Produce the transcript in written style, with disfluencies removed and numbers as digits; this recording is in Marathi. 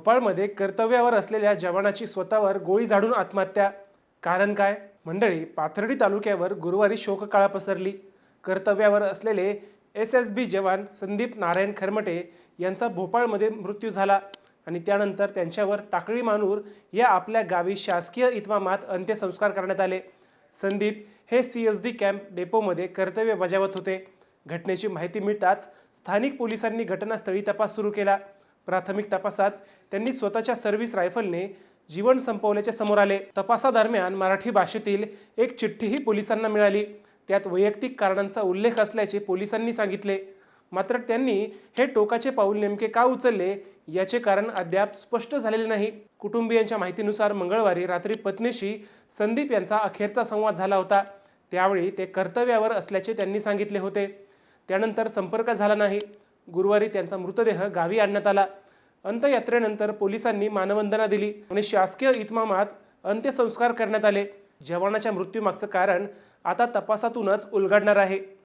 भोपाळमध्ये कर्तव्यावर असलेल्या जवानाची स्वतःवर गोळी झाडून आत्महत्या. कारण काय? मंडळी, पाथर्डी तालुक्यावर गुरुवारी शोककळा पसरली. कर्तव्यावर असलेले SSB जवान संदीप नारायण खरमटे यांचा भोपाळमध्ये मृत्यू झाला आणि त्यानंतर त्यांच्यावर टाकळी मानूर या आपल्या गावी शासकीय इतमामात अंत्यसंस्कार करण्यात आले. संदीप हे CSD कॅम्प डेपोमध्ये कर्तव्य बजावत होते. घटनेची माहिती मिळताच स्थानिक पोलिसांनी घटनास्थळी तपास सुरू केला. प्राथमिक तपासात त्यांनी स्वतःच्या सर्व्हिस रायफलने जीवन संपवल्याचे समोर आले. तपासादरम्यान मराठी भाषेतील एक चिठ्ठीही पोलिसांना मिळाली. त्यात वैयक्तिक कारणांचा उल्लेख असल्याचे पोलिसांनी सांगितले. मात्र त्यांनी हे टोकाचे पाऊल नेमके का उचलले याचे कारण अद्याप स्पष्ट झालेले नाही. कुटुंबियांच्या माहितीनुसार मंगळवारी रात्री पत्नीशी संदीप यांचा अखेरचा संवाद झाला होता. त्यावेळी ते कर्तव्यावर असल्याचे त्यांनी सांगितले होते. त्यानंतर संपर्क झाला नाही. गुरुवारी त्यांचा मृतदेह गावी आणण्यात आला. अंत्ययात्रेनंतर पोलिसांनी मानवंदना दिली आणि शासकीय इतमामात अंत्यसंस्कार करण्यात आले. जवानाच्या मृत्यूमागचं कारण आता तपासातूनच उलगडणार आहे.